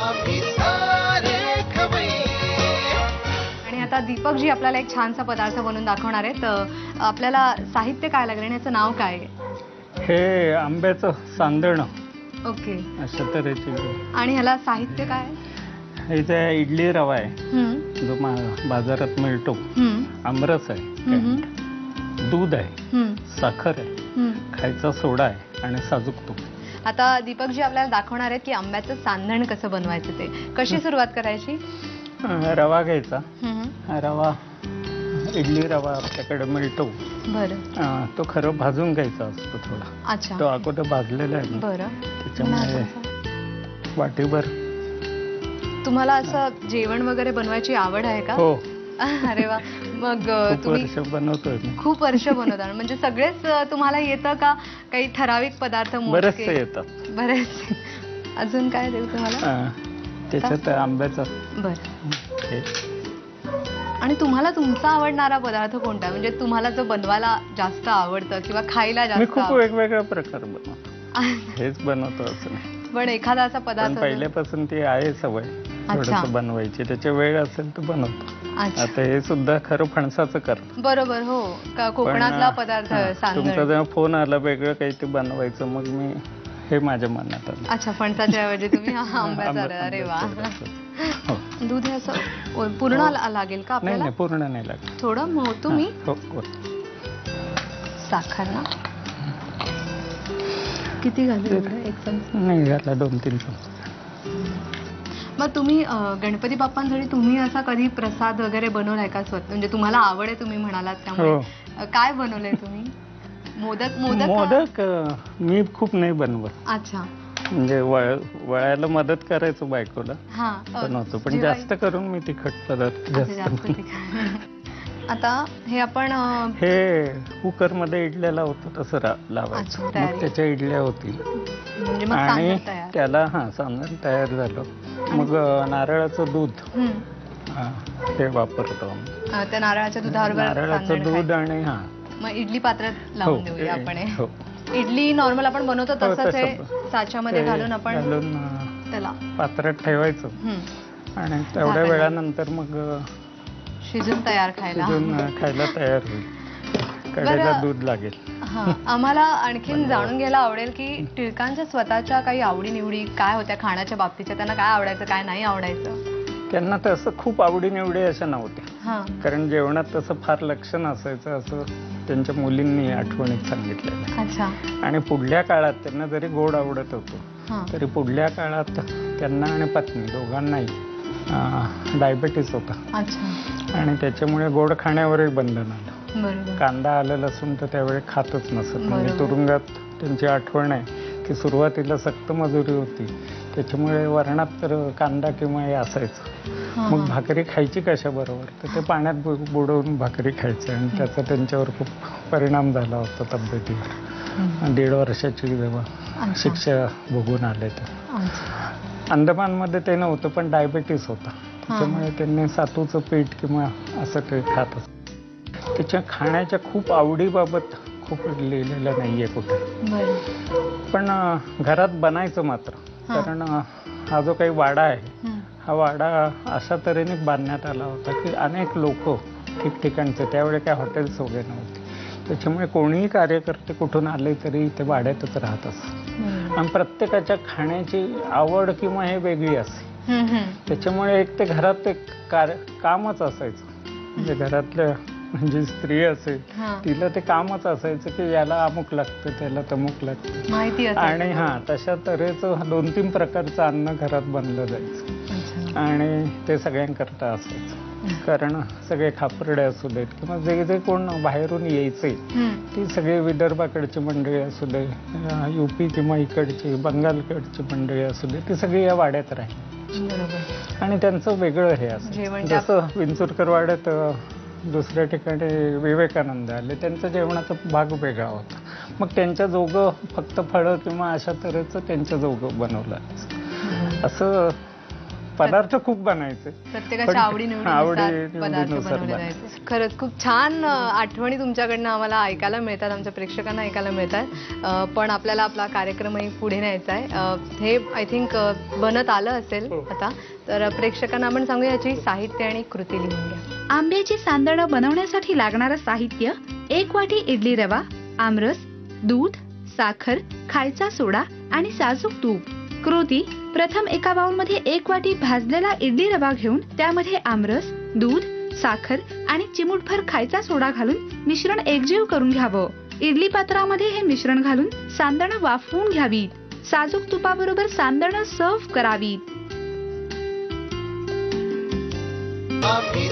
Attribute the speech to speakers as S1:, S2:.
S1: आम्ही सारे खवय्ये.
S2: आणि आता दीपकजी आपल्याला एक छानसा पदार्थ बनवून दाखवणार आहेत. आपल्याला साहित्य काय लागेल आणि याचं नाव काय आहे?
S3: हे आंब्याचं सांदणं
S2: ओके.
S3: अशा तऱ्हेची.
S2: आणि ह्याला साहित्य काय आहे?
S3: इथे इडली रवा आहे
S2: हम्म,
S3: जो बाजारात मिळतो.
S2: हम्म,
S3: आमरस आहे,
S2: हम्म,
S3: दूध आहे,
S2: हम्म,
S3: साखर आहे,
S2: हम्म.
S3: खायचा सोडा आहे आणि साजूक तूप.
S2: आता दीपकजी आपल्याला दाखवणार आहेत की आंब्याचं सांधण कसं बनवायचं ते. कशी सुरुवात करायची?
S3: रवा घ्यायचा.
S2: हम्म,
S3: रवा इडली रवा आपल्याकडे मिळतो.
S2: बरं.
S3: तो खरं भाजून घ्यायचा असतो थोडा.
S2: अच्छा,
S3: तो अगोदर भाजलेला आहे ना,
S2: बरं.
S3: त्याच्यामुळे वाटीभर.
S2: तुम्हाला असं जेवण वगैरे बनवायची आवड आहे का?
S3: हो,
S2: अरे वा. मग
S3: खूप
S2: तुम्ही
S3: वर्ष बनवतोय मी.
S2: खूप वर्ष बनवता म्हणजे सगळेच तुम्हाला येतं का? काही ठराविक पदार्थ मोजके?
S3: बरेचसे येतात.
S2: बरेचसे. अजून काय देऊ तुम्हाला?
S3: त्याच्यात आंब्याचा
S2: बरं.
S3: हे.
S2: आणि तुम्हाला तुमचा आवडणारा पदार्थ कोणता आहे? म्हणजे तुम्हाला जो बनवायला जास्त आवडतं किंवा खायला
S3: मी
S2: जास्त
S3: खूप
S2: आवडतं?
S3: वेगवेगळ्या प्रकार बनवतो. हेच बनवतो असं नाही.
S2: पण एखादा असा
S3: पण
S2: पदार्थ जो-
S3: पहिल्यापासून ती आहे सवय थोडस बनवायची. त्याच्या वेळ असेल तर बनवतो.
S2: अच्छा,
S3: आता हे सुद्धा खरं फणसाचं कर.
S2: बरोबर. हो, कोकणातला पदार्थ
S3: तुमचा
S2: सांगण.
S3: जेव्हा फोन आला वेगळं काही ते बनवायचं, मग मी हे माझ्या मनात आलं.
S2: अच्छा, फणसाच्या ऐवजी तुम्ही आंब्याचा. अरे वा.
S3: हो.
S2: दूध हे असं पूर्ण लागेल का
S3: नाही
S2: आपल्याला?
S3: नाही, पूर्ण नाही लागत.
S2: थोडं मोजतो मी.
S3: हो हो.
S2: साखर ना किती घालू? एक चमचा.
S3: नाही घातला, 2-3 चमचे.
S2: मग तुम्ही गणपती बाप्पांसाठी तुम्ही असा कधी प्रसाद वगैरे बनवलाय का स्वतः? म्हणजे तुम्हाला आवड आहे तुम्ही म्हणालात त्यामुळे.
S3: हो.
S2: काय बनवलंय तुम्ही? मोदक. मोदक का?
S3: मोदक मी खूप नाही बनवत.
S2: अच्छा,
S3: म्हणजे वळायला मदत करायचो बायकोला,
S2: हा.
S3: बनवतो. पण
S2: जेव्हा-
S3: जास्त करून मी तिखट पदार्थ
S2: अच्छा,
S3: जास्त
S2: जास्त
S3: बनवतो.
S2: तिखट. आता हे आपण
S3: हे कुकर मध्ये इडल्या लावतो तसं लावायचं.
S2: अच्छा,
S3: मग
S2: तयारी.
S3: त्याच्या इडल्या होतील
S2: म्हणजे मग
S3: आणि
S2: सांगत तयार.
S3: त्याला सांगण तयार झालं. मग नारळाचं दूध हे वापरतो आम्ही.
S2: त्या नारळाच्या दुधाबरोबर
S3: नारळाचं
S2: सांगण
S3: दूध
S2: खायचं.
S3: आणि
S2: मग इडली पात्रात लावून देऊया आपण हे.
S3: हो.
S2: इडली नॉर्मल आपण बनवतो तसंच
S3: तसं.
S2: हे साच्यामध्ये
S3: ते
S2: घालून आपण
S3: घालून
S2: त्याला
S3: पात्रात ठेवायचं आणि तेवढ्या
S2: झाकण
S3: वेळानंतर मग
S2: शिजून तयार खायला.
S3: शिजून खायला तयार होईल. कडेला
S2: बरं.
S3: दूध लागेल.
S2: हा, आम्हाला आणखीन जाणून घ्यायला आवडेल की टिळकांच्या स्वतःच्या काही आवडीनिवडी काय होत्या खाण्याच्या बाबतीच्या? त्यांना काय आवडायचं, काय नाही आवडायचं?
S3: त्यांना तसं खूप आवडीनिवडी अशा नव्हत्या.
S2: हा,
S3: कारण जेवणात तसं फार लक्ष नसायचं असं त्यांच्या मुलींनी आठवणीत सांगितलेलं आहे.
S2: अच्छा,
S3: आणि पुढल्या काळात त्यांना जरी गोड आवडत होतो
S2: हा,
S3: तरी पुढल्या काळात त्यांना आणि पत्नी दोघांनाही डायबेटीस होता
S2: अच्छा,
S3: आणि त्याच्यामुळे गोड खाण्यावरही बंधन आलं.
S2: बरोबर.
S3: कांदा आलं लसूण तर त्यावेळी खातच नसत. म्हणजे
S2: बरोबर.
S3: तुरुंगात त्यांची आठवण आहे की सुरुवातीला सक्त मजुरी होती, त्याच्यामुळे वरणात तर कांदा किंवा हे असायचं.
S2: हा,
S3: मग
S2: हा.
S3: भाकरी खायची कशा बरोबर? तर ते पाण्यात बुडवून भाकरी खायचे आणि त्याचा त्यांच्यावर खूप परिणाम झाला होता तब्येतीवर. 1.5 वर्षाची जेव्हा
S2: अच्छा.
S3: शिक्षा भोगून आले तर.
S2: अच्छा.
S3: अंदमानमध्ये ते नव्हतं पण डायबेटीस होता, त्याच्यामुळे त्यांनी सातूचं पीठ किंवा असं काही खात असत. त्याच्या खाण्याच्या खूप आवडीबाबत खूप लिहिलेलं नाहीये कुठे.
S2: बरं.
S3: पण घरात बनायचं मात्र.
S2: हा.
S3: कारण हा जो काही वाडा आहे,
S2: हं.
S3: हा वाडा अशा तऱ्हेने बांधण्यात आला होता की अनेक लोक ठिकठिकाणचे, त्यावेळी काय हॉटेल्स वगैरे नव्हते, त्याच्यामुळे कोणीही कार्यकर्ते कुठून आले तरी ते वाड्यातच राहत असत. आणि प्रत्येकाच्या खाण्याची आवड किंवा हे वेगळी असे. त्याच्यामुळे एक ते घरात एक कामच असायचं. म्हणजे घरातल्या जी स्त्री असेल
S2: हा.
S3: तिला ते कामच असायचं की याला अमुक लागतं, त्याला तमुक लागतं.
S2: माहिती
S3: आणि तशा तऱ्हेचं 2-3 प्रकारचं अन्न घरात बनलं जायचं आणि ते सगळ्यांकरता असायचं. कारण सगळे खापरडे असू देत किंवा जे जे कोण बाहेरून यायचे, ती सगळे विदर्भाकडची मंडळी असू दे, UP किंवा इकडची बंगालकडची मंडळी असू दे, ती सगळी या वाड्यात राहील.
S2: बरोबर.
S3: आणि त्यांचं वेगळं हे
S2: जेवण
S3: असं. जसं विंचुरकर वाड्यात दुसऱ्या ठिकाणी विवेकानंद आले, त्यांचा जेवणाचा भाग वेगळा होता. मग त्यांच्या जोगं फक्त फळं किंवा अशा तऱ्हेचं त्यांच्या जोगं बनवलं असं पदार्थ खूप बनायचे.
S2: प्रत्येकाच्या
S3: पण
S2: आवडीनिवडीनुसार पदार्थ
S3: आवडीनिवडीनुसार
S2: बनवले
S3: बनायचे.
S2: जायचे. खरंच खूप छान आठवणी तुमच्याकडनं आम्हाला ऐकायला मिळतात, आमच्या प्रेक्षकांना ऐकायला मिळतात. पण आपल्याला आपला कार्यक्रमही पुढे न्यायचा आहे. हे आय थिंक बनत आलं असेल
S3: हो.
S2: आता. तर प्रेक्षकांना आपण सांगूया याची साहित्य आणि कृती लिहून घ्या.
S4: आंब्याची सांदणं बनवण्यासाठी लागणारं साहित्य: 1 वाटी इडली रवा, आमरस, दूध, साखर, खायचा सोडा आणि साजूक तूप. कृती: प्रथम एका बाउलमध्ये 1 वाटी भाजलेला इडली रवा घेऊन त्यामध्ये आमरस, दूध, साखर आणि चिमूटभर खायचा सोडा घालून मिश्रण एकजीव करून घ्यावं. इडली पात्रामध्ये हे मिश्रण घालून सांदणं वाफवून घ्यावीत. साजूक तुपाबरोबर सांदणं सर्व्ह करावीत.
S1: आम्ही